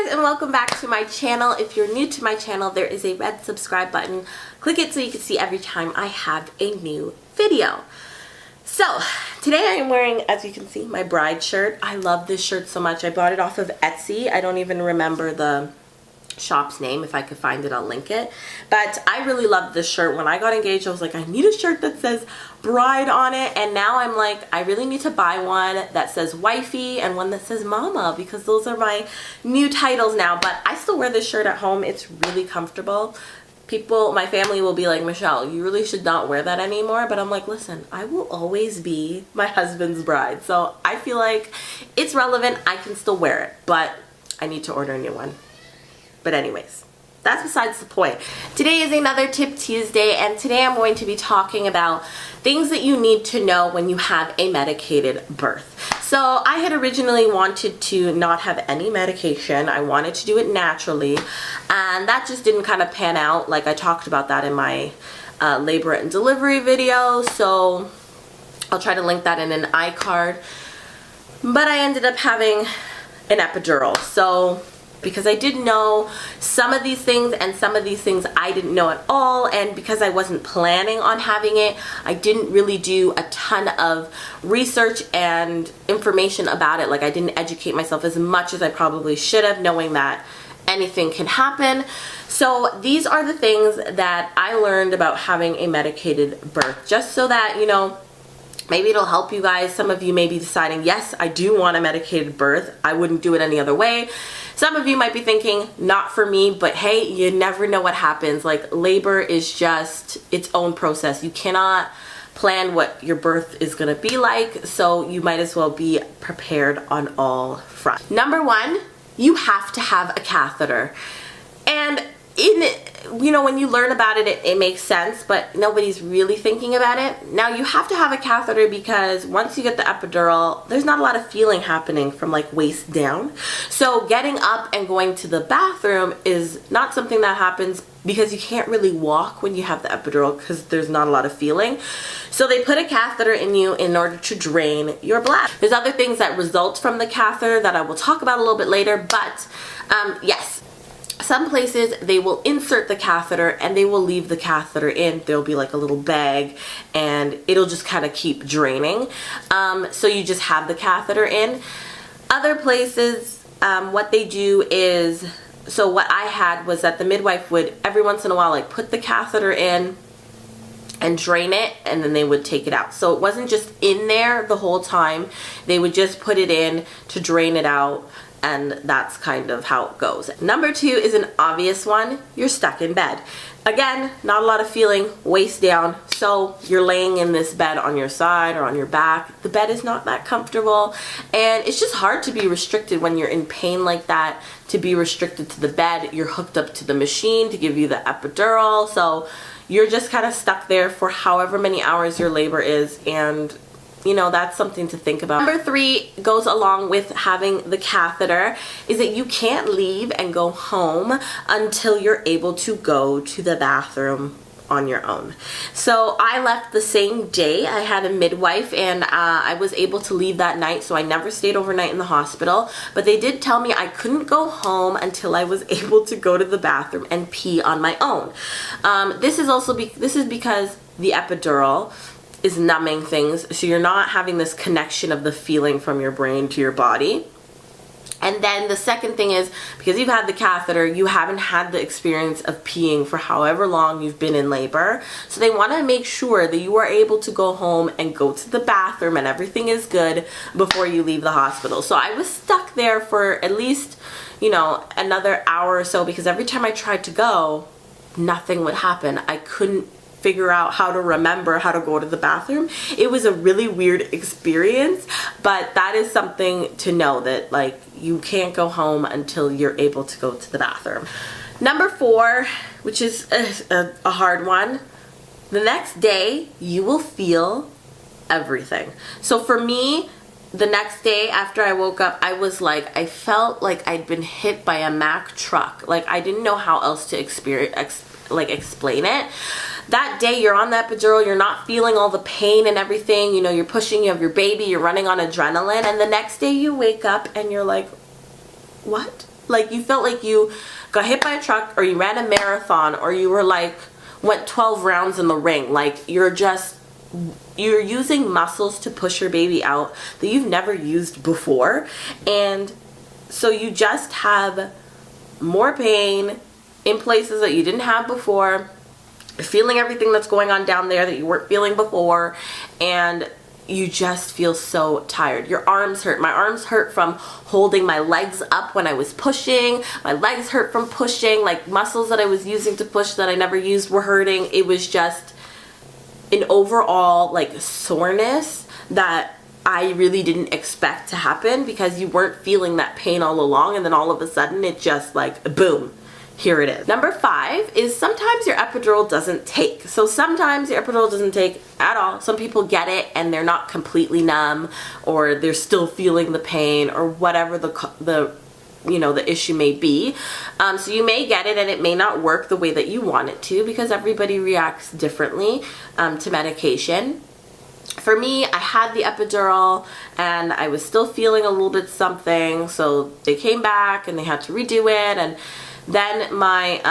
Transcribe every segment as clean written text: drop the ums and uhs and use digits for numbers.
Hi guys, and welcome back to my channel. If you're new to my channel, there is a red subscribe button. Click it so you can see every time I have a new video. So today I am wearing, as you can see, my bride shirt. I love this shirt so much. I bought it off of Etsy. I don't even remember the shop's name. If I could find it, I'll link it. But I really love this shirt. When I got engaged, I was like, I need a shirt that says bride on it. And now I'm like, I really need to buy one that says wifey and one that says mama, because those are my new titles now. But I still wear this shirt at home. It's really comfortable. People, my family will be like, Michelle, you really should not wear that anymore. But I'm like, listen, I will always be my husband's bride. So I feel like it's relevant. I can still wear it, but I need to order a new one. But anyways, that's besides the point. Today is another Tip Tuesday, and today I'm going to be talking about things that you need to know when you have a medicated birth. So I had originally wanted to not have any medication. I wanted to do it naturally, and that just didn't kind of pan out. Like, I talked about that in my labor and delivery video, so I'll try to link that in an iCard. But I ended up having an epidural. So because I did know some of these things and some of these things I didn't know at all, and because I wasn't planning on having it, I didn't really do a ton of research and information about it. Like, I didn't educate myself as much as I probably should have, knowing that anything can happen. So these are the things that I learned about having a medicated birth, just so that, you know, maybe it'll help you guys. Some of you may be deciding, yes, I do want a medicated birth. I wouldn't do it any other way. Some of you might be thinking, not for me, but hey, you never know what happens. Like, labor is just its own process. You cannot plan what your birth is going to be like, so you might as well be prepared on all fronts. Number one, you have to have a catheter. And you know, when you learn about it, it makes sense, but nobody's really thinking about it. Now, you have to have a catheter because once you get the epidural, there's not a lot of feeling happening from like waist down. So getting up and going to the bathroom is not something that happens, because you can't really walk when you have the epidural because there's not a lot of feeling. So they put a catheter in you in order to drain your bladder. There's other things that result from the catheter that I will talk about a little bit later, but yes. Some places they will insert the catheter and they will leave the catheter in. There'll be like a little bag and it'll just kind of keep draining. So you just have the catheter in. Other places, what they do is, so what I had was that the midwife would every once in a while like put the catheter in and drain it, and then they would take it out. So it wasn't just in there the whole time. They would just put it in to drain it out. And that's kind of how it goes. Number two is an obvious one. You're stuck in bed. Again, not a lot of feeling, waist down. So you're laying in this bed on your side or on your back. The bed is not that comfortable. And it's just hard to be restricted when you're in pain like that, to be restricted to the bed. You're hooked up to the machine to give you the epidural. So you're just kind of stuck there for however many hours your labor is, and you know, that's something to think about. Number three goes along with having the catheter, is that you can't leave and go home until you're able to go to the bathroom on your own. So I left the same day. I had a midwife, and I was able to leave that night, so I never stayed overnight in the hospital. But they did tell me I couldn't go home until I was able to go to the bathroom and pee on my own. This is because the epidural is numbing things, so you're not having this connection of the feeling from your brain to your body. And then the second thing is, because you've had the catheter, you haven't had the experience of peeing for however long you've been in labor. So they want to make sure that you are able to go home and go to the bathroom and everything is good before you leave the hospital. So I was stuck there for at least, you know, another hour or so, because every time I tried to go, nothing would happen. I couldn't figure out how to remember how to go to the bathroom. It was a really weird experience, but that is something to know, that like you can't go home until you're able to go to the bathroom. Number four, which is a hard one, the next day you will feel everything. So for me, the next day after I woke up, I was like, I felt like I'd been hit by a Mack truck. Like, I didn't know how else to explain it. That day you're on the epidural, you're not feeling all the pain and everything, you know, you're pushing, you have your baby, you're running on adrenaline, and the next day you wake up and you're like, what? Like you felt like you got hit by a truck, or you ran a marathon, or you were like went 12 rounds in the ring. Like you're using muscles to push your baby out that you've never used before, and so you just have more pain in places that you didn't have before. You're feeling everything that's going on down there that you weren't feeling before, and you just feel so tired. Your arms hurt. My arms hurt from holding my legs up when I was pushing. My legs hurt from pushing. Like muscles that I was using to push that I never used were hurting. It was just an overall like soreness that I really didn't expect to happen, because you weren't feeling that pain all along, and then all of a sudden it just like boom, here it is. Number 5 is sometimes your epidural doesn't take. So sometimes your epidural doesn't take at all. Some people get it and they're not completely numb, or they're still feeling the pain, or whatever the issue may be. So you may get it and it may not work the way that you want it to, because everybody reacts differently to medication. For me, I had the epidural and I was still feeling a little bit something, so they came back and they had to redo it, and then my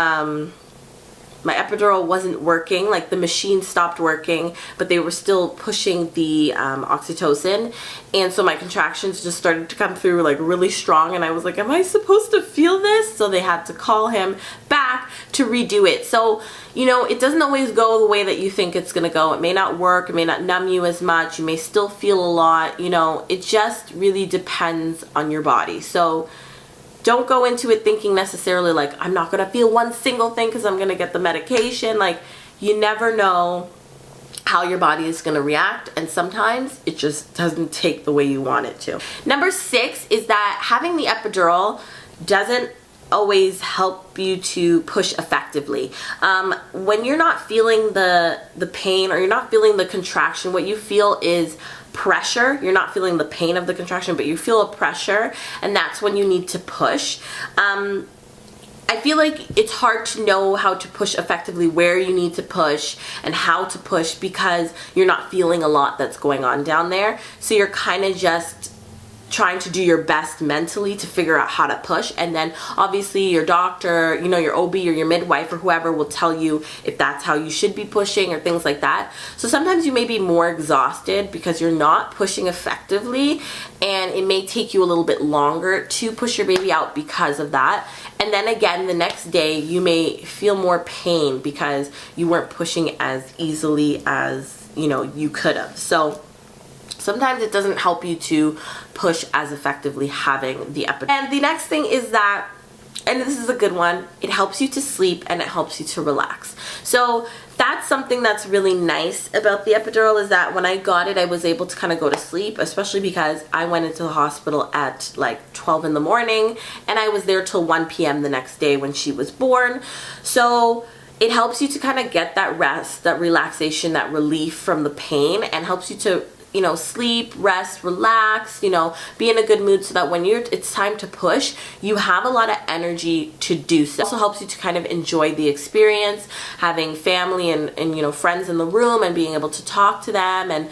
epidural wasn't working. Like the machine stopped working, but they were still pushing the oxytocin, and so my contractions just started to come through like really strong, and I was like, am I supposed to feel this? So they had to call him back to redo it. So it doesn't always go the way that you think it's gonna go. It may not work, it may not numb you as much, you may still feel a lot, it just really depends on your body. So don't go into it thinking necessarily like, I'm not going to feel one single thing because I'm going to get the medication. Like, you never know how your body is going to react, and sometimes it just doesn't take the way you want it to. Number 6 is that having the epidural doesn't always help you to push effectively. When you're not feeling the pain, or you're not feeling the contraction, what you feel is pressure. You're not feeling the pain of the contraction, but you feel a pressure, and that's when you need to push. I feel like it's hard to know how to push effectively, where you need to push and how to push, because you're not feeling a lot that's going on down there. So you're kind of just trying to do your best mentally to figure out how to push, and then obviously your doctor, your OB or your midwife or whoever will tell you if that's how you should be pushing or things like that. So sometimes you may be more exhausted because you're not pushing effectively, and it may take you a little bit longer to push your baby out because of that. And then again, the next day you may feel more pain because you weren't pushing as easily as you could have. So sometimes it doesn't help you to push as effectively having the epidural. And the next thing is that, and this is a good one, it helps you to sleep and it helps you to relax. So that's something that's really nice about the epidural, is that when I got it, I was able to kind of go to sleep, especially because I went into the hospital at like 12 in the morning, and I was there till 1 p.m. the next day when she was born. So it helps you to kind of get that rest, that relaxation, that relief from the pain, and helps you to sleep, rest, relax, be in a good mood, so that when it's time to push, you have a lot of energy to do so. It also helps you to kind of enjoy the experience, having family and friends in the room, and being able to talk to them, and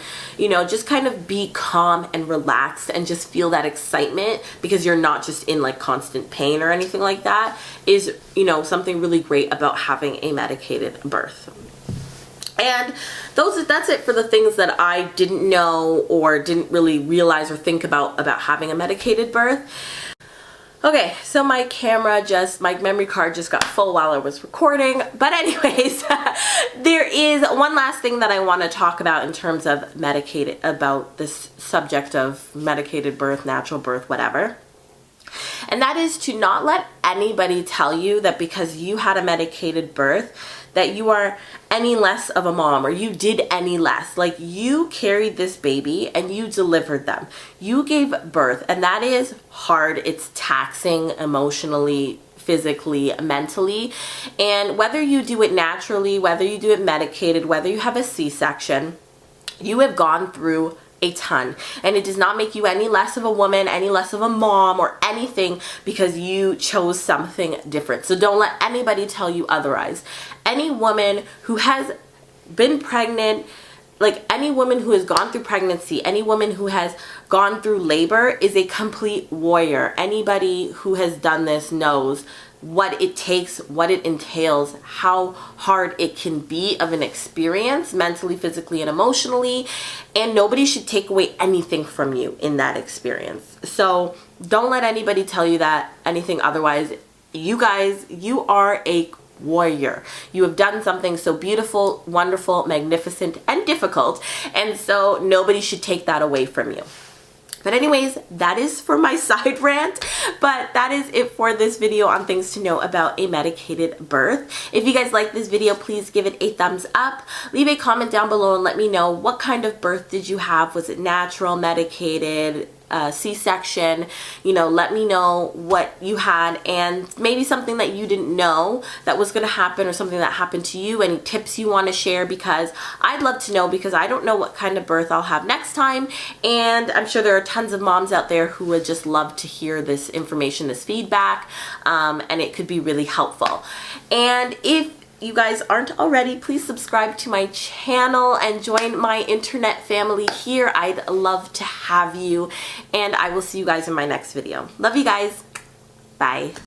just kind of be calm and relaxed and just feel that excitement, because you're not just in like constant pain or anything like that, is something really great about having a medicated birth. And that's it for the things that I didn't know or didn't really realize or think about having a medicated birth. Okay, so my memory card just got full while I was recording. But anyways, there is one last thing that I want to talk about in terms of about this subject of medicated birth, natural birth, whatever. And that is to not let anybody tell you that because you had a medicated birth that you are any less of a mom, or you did any less. Like, you carried this baby and you delivered them. You gave birth, and that is hard. It's taxing emotionally, physically, mentally. And whether you do it naturally, whether you do it medicated, whether you have a C-section, you have gone through a ton, and it does not make you any less of a woman, any less of a mom, or anything because you chose something different. So don't let anybody tell you otherwise. Any woman who has been pregnant like any woman who has gone through pregnancy, any woman who has gone through labor is a complete warrior. Anybody who has done this knows what it takes, what it entails, how hard it can be of an experience mentally, physically, and emotionally, and nobody should take away anything from you in that experience. So don't let anybody tell you that anything otherwise. You guys, you are a warrior. You have done something so beautiful, wonderful, magnificent, and difficult, and so nobody should take that away from you. But anyways, that is for my side rant, but that is it for this video on things to know about a medicated birth. If you guys like this video, please give it a thumbs up. Leave a comment down below and let me know what kind of birth did you have. Was it natural, medicated, C-section? You know, let me know what you had and maybe something that you didn't know that was going to happen or something that happened to you. Any tips you want to share, because I'd love to know, because I don't know what kind of birth I'll have next time, and I'm sure there are tons of moms out there who would just love to hear this information, this feedback, and it could be really helpful. And if you guys aren't already, please subscribe to my channel and join my internet family here. I'd love to have you, and I will see you guys in my next video. Love you guys. Bye.